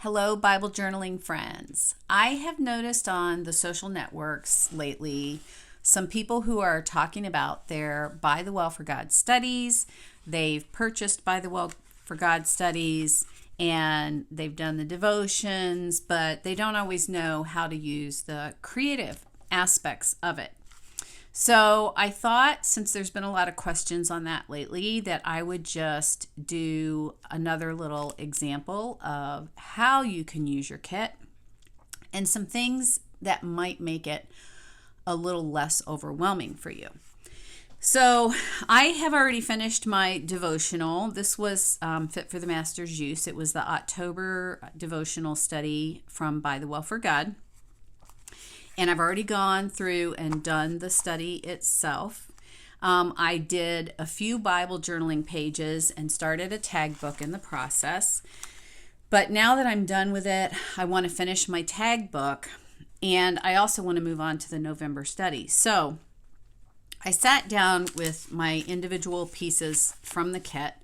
Hello, Bible journaling friends. I have noticed on the social networks lately some people who are talking about their By the Well for God studies. They've purchased By the Well for God studies and they've done the devotions, but they don't always know how to use the creative aspects of it. So I thought, since there's been a lot of questions on that lately, that I would just do another little example of how you can use your kit and some things that might make it a little less overwhelming for you. So I have already finished my devotional. This was Fit for the Master's Use. It was the October devotional study from By the Well for God. And I've already gone through and done the study itself. I did a few Bible journaling pages and started a tag book in the process. But now that I'm done with it, I want to finish my tag book. And I also want to move on to the November study. So I sat down with my individual pieces from the kit.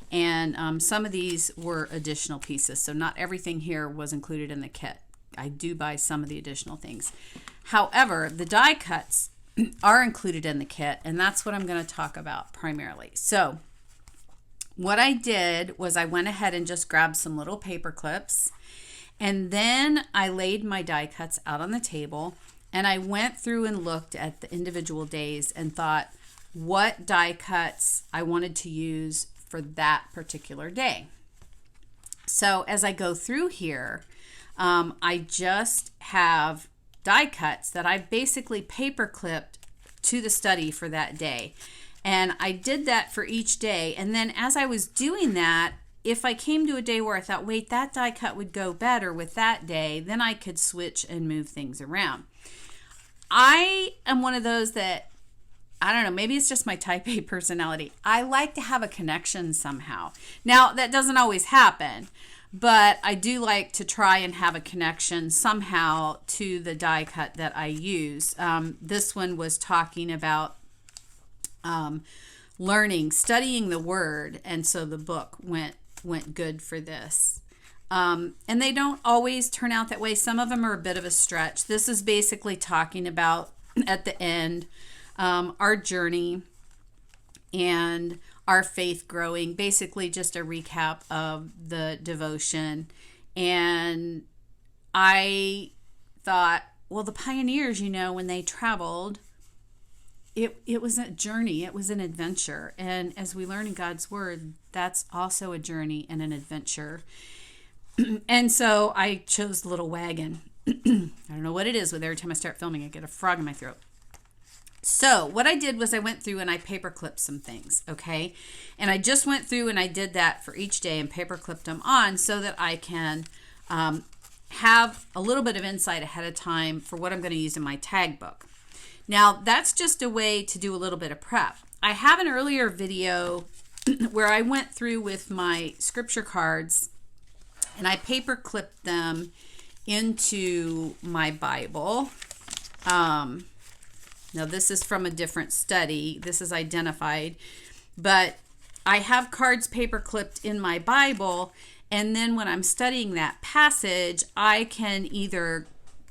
And some of these were additional pieces. So not everything here was included in the kit. I do buy some of the additional things. However, the die cuts are included in the kit, and that's what I'm going to talk about primarily. So what I did was I went ahead and just grabbed some little paper clips, and then I laid my die cuts out on the table, and I went through and looked at the individual days and thought what die cuts I wanted to use for that particular day. So as I go through here, I just have die cuts that I've basically paper clipped to the study for that day. And I did that for each day. And then as I was doing that, if I came to a day where I thought, wait, that die cut would go better with that day, then I could switch and move things around. I am one of those that, I don't know, maybe it's just my type A personality. I like to have a connection somehow. Now, that doesn't always happen. But I do like to try and have a connection somehow to the die cut that I use. This one was talking about studying the Word, and so the book went good for this. And they don't always turn out that way. Some of them are a bit of a stretch. This is basically talking about, at the end, our journey and our faith growing, basically just a recap of the devotion. And I thought, well, the pioneers, when they traveled, it was a journey, it was an adventure. And as we learn in God's Word, that's also a journey and an adventure. And so I chose the little wagon. I don't know what it is, but every time I start filming, I get a frog in my throat. So what I did was I went through and I paper clipped some things, okay? And I just went through and I did that for each day and paper clipped them on so that I can have a little bit of insight ahead of time for what I'm going to use in my tag book. Now, that's just a way to do a little bit of prep. I have an earlier video where I went through with my scripture cards and I paper clipped them into my Bible. Now, this is from a different study. This is identified. But I have cards paper clipped in my Bible. And then when I'm studying that passage, I can either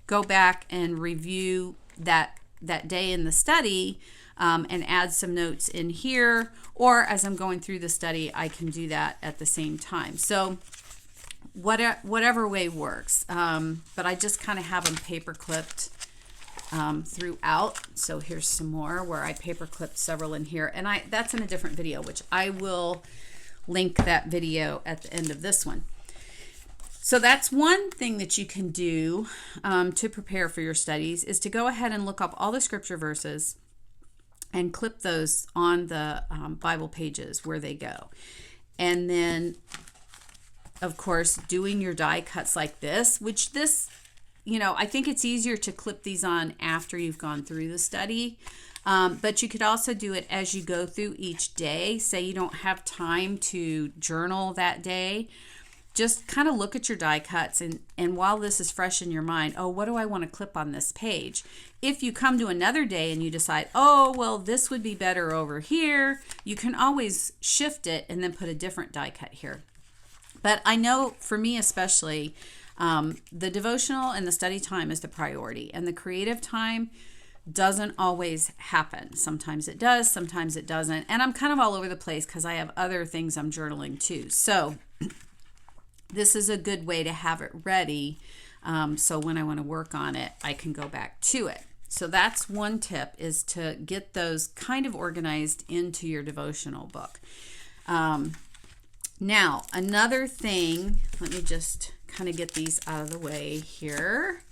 go back and review that day in the study and add some notes in here. Or as I'm going through the study, I can do that at the same time. So whatever way works. But I just kind of have them paper clipped throughout. So here's some more where I paper clipped several in here, and that's in a different video, which I will link that video at the end of this one. So that's one thing that you can do to prepare for your studies, is to go ahead and look up all the scripture verses and clip those on the Bible pages where they go. And then, of course, doing your die cuts like this, which this, I think it's easier to clip these on after you've gone through the study. But you could also do it as you go through each day. Say you don't have time to journal that day. Just kind of look at your die cuts and while this is fresh in your mind, what do I want to clip on this page? If you come to another day and you decide, this would be better over here, you can always shift it and then put a different die cut here. But I know for me especially, the devotional and the study time is the priority, and the creative time doesn't always happen. Sometimes it does, sometimes it doesn't. And I'm kind of all over the place because I have other things I'm journaling too. So this is a good way to have it ready. So when I want to work on it, I can go back to it. So that's one tip, is to get those kind of organized into your devotional book. Now, another thing, let me just kind of get these out of the way here.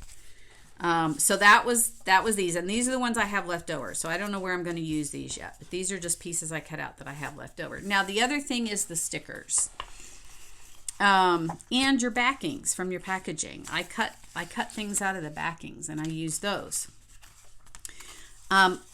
So that was these, and these are the ones I have left over. So I don't know where I'm going to use these yet, but these are just pieces I cut out that I have left over. Now, the other thing is the stickers, and your backings from your packaging. I cut things out of the backings and I use those.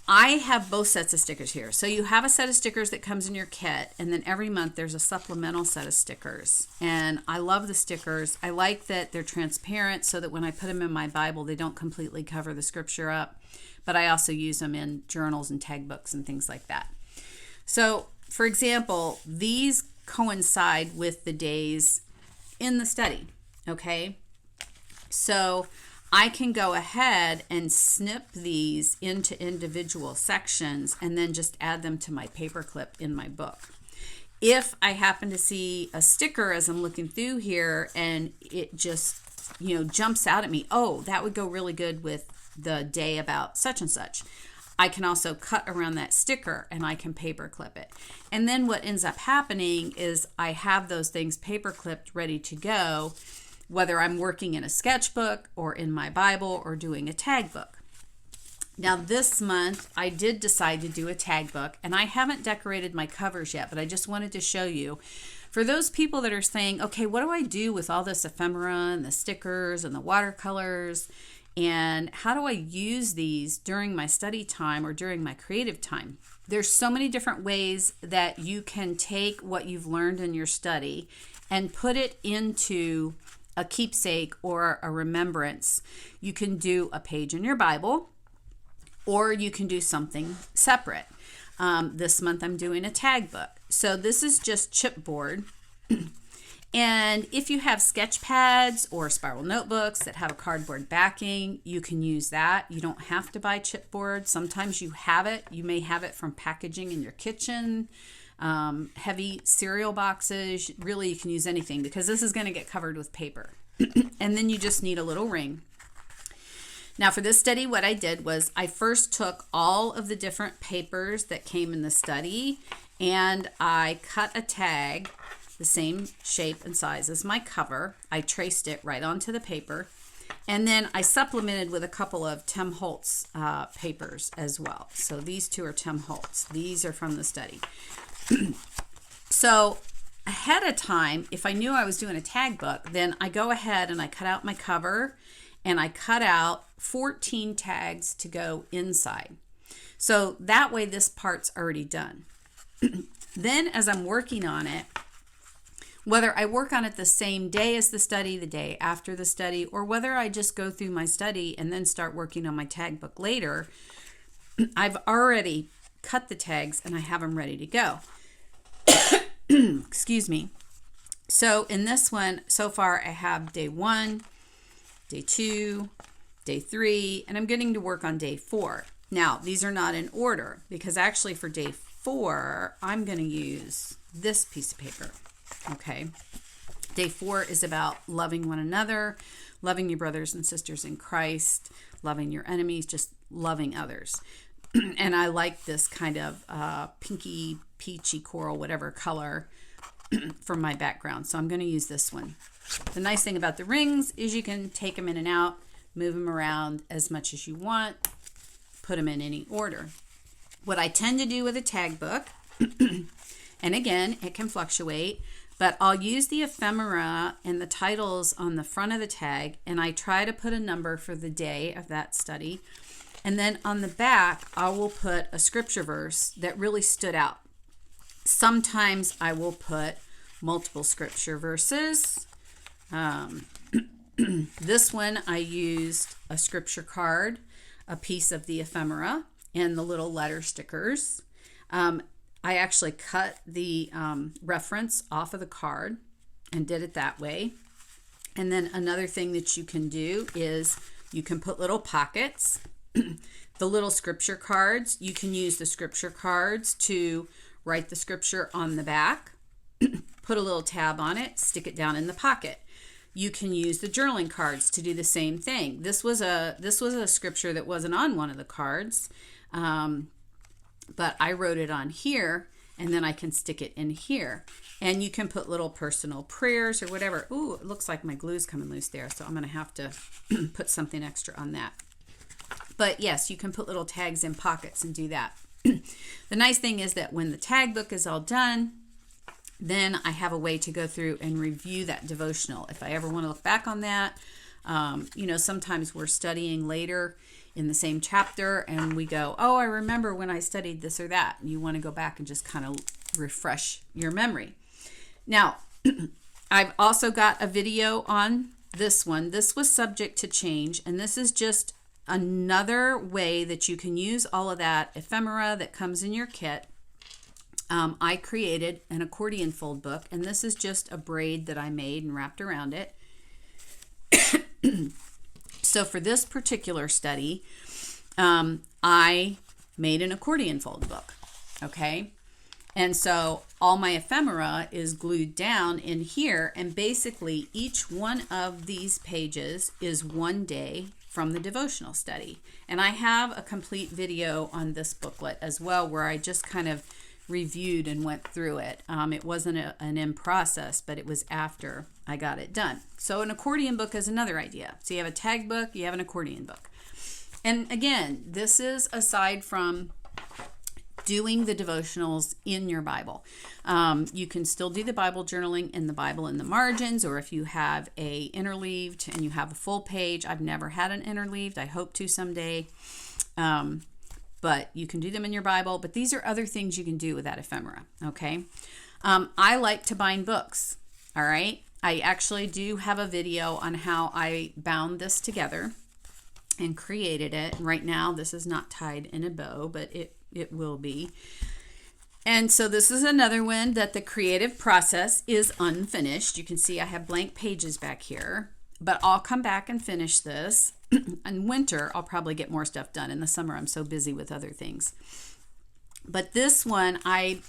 I have both sets of stickers here. So you have a set of stickers that comes in your kit, and then every month there's a supplemental set of stickers. And I love the stickers. I like that they're transparent so that when I put them in my Bible, they don't completely cover the scripture up. But I also use them in journals and tag books and things like that. So, for example, these coincide with the days in the study, okay? So I can go ahead and snip these into individual sections and then just add them to my paperclip in my book. If I happen to see a sticker as I'm looking through here and it just, jumps out at me, oh, that would go really good with the day about such and such, I can also cut around that sticker and I can paperclip it. And then what ends up happening is I have those things paperclipped ready to go, whether I'm working in a sketchbook or in my Bible or doing a tag book. Now this month I did decide to do a tag book, and I haven't decorated my covers yet, but I just wanted to show you. For those people that are saying, okay, what do I do with all this ephemera and the stickers and the watercolors, and how do I use these during my study time or during my creative time? There's so many different ways that you can take what you've learned in your study and put it into a keepsake or a remembrance. You can do a page in your Bible, or you can do something separate. This month I'm doing a tag book. So this is just chipboard. And if you have sketch pads or spiral notebooks that have a cardboard backing, you can use that. You don't have to buy chipboard. Sometimes you have it. You may have it from packaging in your kitchen. Heavy cereal boxes. Really, you can use anything because this is going to get covered with paper. And then you just need a little ring. Now for this study, what I did was I first took all of the different papers that came in the study and I cut a tag the same shape and size as my cover. I traced it right onto the paper. And then I supplemented with a couple of Tim Holtz papers as well. So these two are Tim Holtz. These are from the study. So ahead of time, if I knew I was doing a tag book, then I go ahead and I cut out my cover and I cut out 14 tags to go inside. So that way this part's already done. Then as I'm working on it, whether I work on it the same day as the study, the day after the study, or whether I just go through my study and then start working on my tag book later, I've already cut the tags and I have them ready to go. Excuse me. So in this one, so far I have day 1, day 2, day 3, and I'm getting to work on day 4. Now, these are not in order because actually for day 4, I'm going to use this piece of paper. Okay. Day 4 is about loving one another, loving your brothers and sisters in Christ, loving your enemies, just loving others. And I like this kind of pinky, peachy, coral, whatever color for my background. So I'm going to use this one. The nice thing about the rings is you can take them in and out, move them around as much as you want, put them in any order. What I tend to do with a tag book, and again, it can fluctuate, but I'll use the ephemera and the titles on the front of the tag, and I try to put a number for the day of that study. And then on the back, I will put a scripture verse that really stood out. Sometimes I will put multiple scripture verses. This one I used a scripture card, a piece of the ephemera, and the little letter stickers. I actually cut the reference off of the card and did it that way. And then another thing that you can do is you can put little pockets. The little scripture cards, you can use the scripture cards to write the scripture on the back, put a little tab on it, stick it down in the pocket. You can use the journaling cards to do the same thing. This was a scripture that wasn't on one of the cards, but I wrote it on here, and then I can stick it in here. And you can put little personal prayers or whatever. Ooh, it looks like my glue's coming loose there, so I'm going to have to put something extra on that. But yes, you can put little tags in pockets and do that. The nice thing is that when the tag book is all done, then I have a way to go through and review that devotional. If I ever want to look back on that, sometimes we're studying later in the same chapter and we go, oh, I remember when I studied this or that. And you want to go back and just kind of refresh your memory. Now, I've also got a video on this one. This was subject to change, and this is just another way that you can use all of that ephemera that comes in your kit. I created an accordion fold book, and this is just a braid that I made and wrapped around it. So for this particular study, I made an accordion fold book, okay? And so all my ephemera is glued down in here, and basically each one of these pages is one day from the devotional study. And I have a complete video on this booklet as well, where I just kind of reviewed and went through it. It wasn't an in process, but it was after I got it done. So an accordion book is another idea. So you have a tag book, you have an accordion book. And again, this is aside from doing the devotionals in your Bible. You can still do the Bible journaling in the Bible in the margins, or if you have a interleaved and you have a full page. I've never had an interleaved. I hope to someday. But you can do them in your Bible. But these are other things you can do with that ephemera, okay? I like to bind books, all right? I actually do have a video on how I bound this together and created it. Right now, this is not tied in a bow, but it will be. And so this is another one that the creative process is unfinished. You can see I have blank pages back here, but I'll come back and finish this. In winter, I'll probably get more stuff done. In the summer, I'm so busy with other things. But this one, I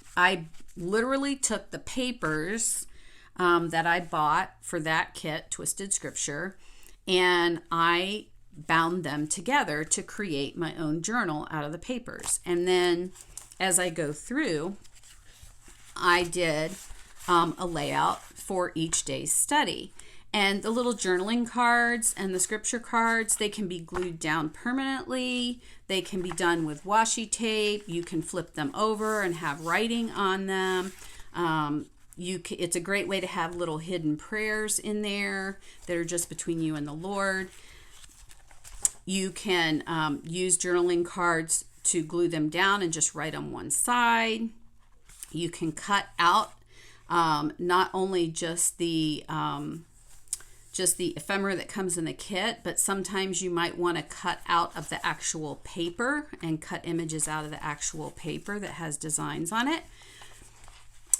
literally took the papers that I bought for that kit, Twisted Scripture, and I bound them together to create my own journal out of the papers. And then as I go through, I did a layout for each day's study. And the little journaling cards and the scripture cards, they can be glued down permanently. They can be done with washi tape. You can flip them over and have writing on them. It's a great way to have little hidden prayers in there that are just between you and the Lord. You can use journaling cards to glue them down and just write on one side. You can cut out not only just the ephemera that comes in the kit, but sometimes you might want to cut out of the actual paper and cut images out of the actual paper that has designs on it.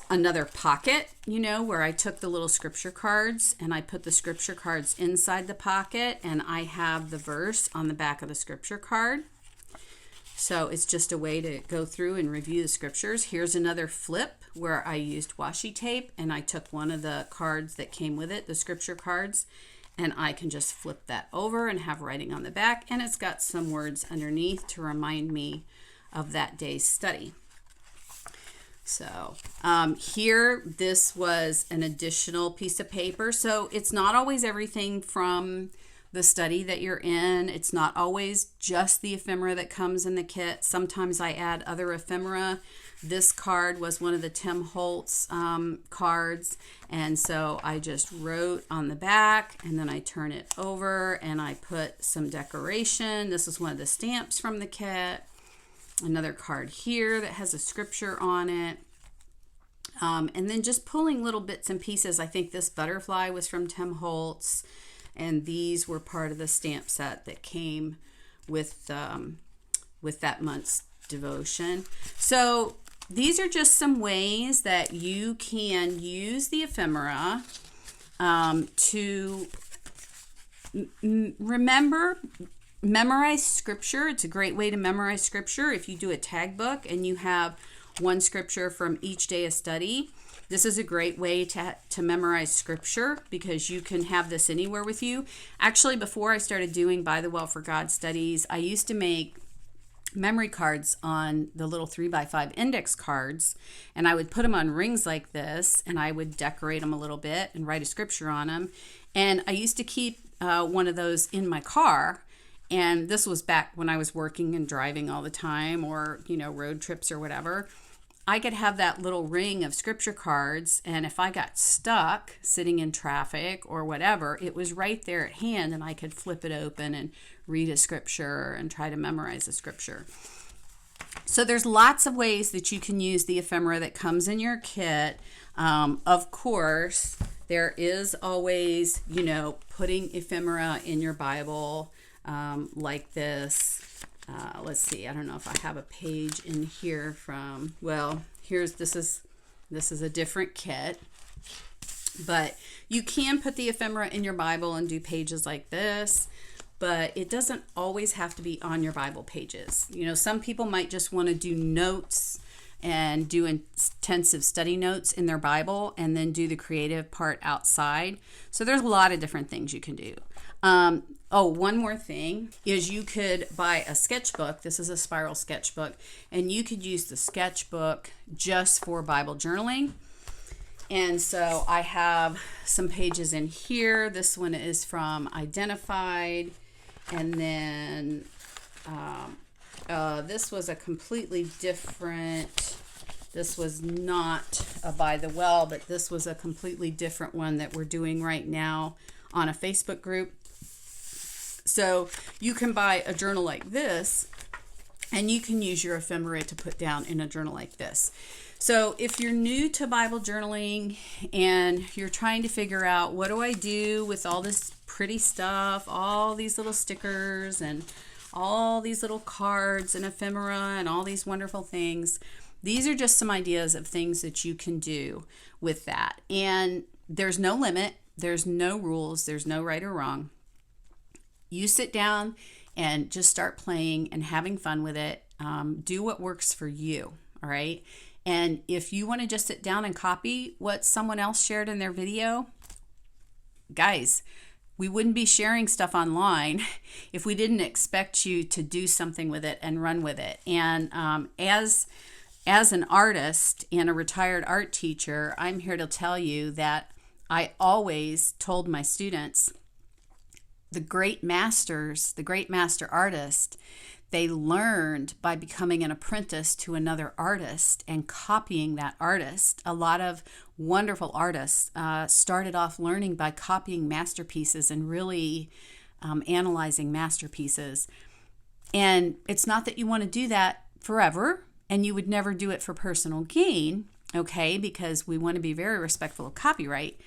Another pocket, where I took the little scripture cards and I put the scripture cards inside the pocket, and I have the verse on the back of the scripture card. So it's just a way to go through and review the scriptures. Here's another flip where I used washi tape and I took one of the cards that came with it, the scripture cards, and I can just flip that over and have writing on the back, and it's got some words underneath to remind me of that day's study. So here, this was an additional piece of paper. So it's not always everything from the study that you're in. It's not always just the ephemera that comes in the kit. Sometimes I add other ephemera. This card was one of the Tim Holtz cards. And so I just wrote on the back, and then I turn it over and I put some decoration. This is one of the stamps from the kit. Another card here that has a scripture on it. And then just pulling little bits and pieces. I think this butterfly was from Tim Holtz, and these were part of the stamp set that came with that month's devotion. So these are just some ways that you can use the ephemera to memorize scripture. It's a great way to memorize scripture. If you do a tag book and you have one scripture from each day of study, this is a great way to memorize scripture, because you can have this anywhere with you. Actually, before I started doing By the Well for God studies, I used to make memory cards on the little 3x5 index cards, and I would put them on rings like this, and I would decorate them a little bit and write a scripture on them. And I used to keep one of those in my car, and this was back when I was working and driving all the time, or road trips or whatever. I could have that little ring of scripture cards, and if I got stuck sitting in traffic or whatever, it was right there at hand, and I could flip it open and read a scripture and try to memorize a scripture. So there's lots of ways that you can use the ephemera that comes in your kit. Of course, there is always, putting ephemera in your Bible like this. Let's see, I don't know if I have a page in here from, well, this is a different kit, but you can put the ephemera in your Bible and do pages like this, but it doesn't always have to be on your Bible pages. Some people might just want to do notes and do intensive study notes in their Bible and then do the creative part outside. So there's a lot of different things you can do. One more thing is you could buy a sketchbook. This is a spiral sketchbook, and you could use the sketchbook just for Bible journaling. And so I have some pages in here. This one is from Identified, and then this was a completely different, this was not a By the Well, but this was a completely different one that we're doing right now on a Facebook group. So you can buy a journal like this, and you can use your ephemera to put down in a journal like this. So if you're new to Bible journaling and you're trying to figure out, what do I do with all this pretty stuff, all these little stickers and all these little cards and ephemera and all these wonderful things, these are just some ideas of things that you can do with that. And there's no limit, there's no rules, there's no right or wrong. You sit down and just start playing and having fun with it. Do what works for you, all right? And if you want to just sit down and copy what someone else shared in their video, guys, we wouldn't be sharing stuff online if we didn't expect you to do something with it and run with it. And as an artist and a retired art teacher, I'm here to tell you that I always told my students, the great masters, the great master artists, they learned by becoming an apprentice to another artist and copying that artist. A lot of wonderful artists started off learning by copying masterpieces and really analyzing masterpieces. And it's not that you want to do that forever, and you would never do it for personal gain, okay, because we want to be very respectful of copyright.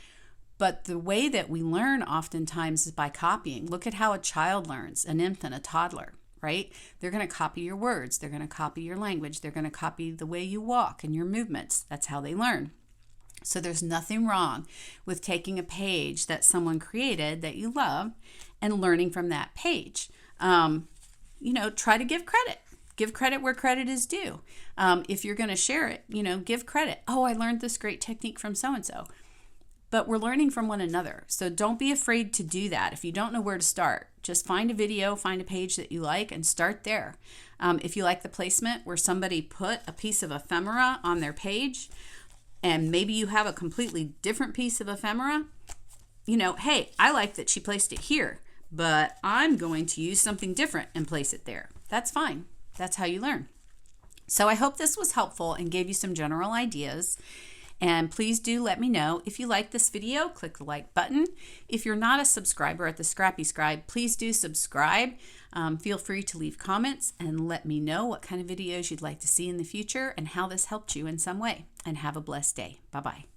But the way that we learn oftentimes is by copying. Look at how a child learns, an infant, a toddler, right? They're going to copy your words. They're going to copy your language. They're going to copy the way you walk and your movements. That's how they learn. So there's nothing wrong with taking a page that someone created that you love and learning from that page. Try to give credit. Give credit where credit is due. If you're going to share it, give credit. Oh, I learned this great technique from so-and-so. But we're learning from one another. So don't be afraid to do that. If you don't know where to start, just find a video, find a page that you like, and start there. If you like the placement where somebody put a piece of ephemera on their page, and maybe you have a completely different piece of ephemera, hey, I like that she placed it here, but I'm going to use something different and place it there. That's fine. That's how you learn. So I hope this was helpful and gave you some general ideas. And please do let me know if you like this video. Click the like button. If you're not a subscriber at the Scrappy Scribe, please do subscribe. Feel free to leave comments and let me know what kind of videos you'd like to see in the future and how this helped you in some way. And have a blessed day. Bye-bye.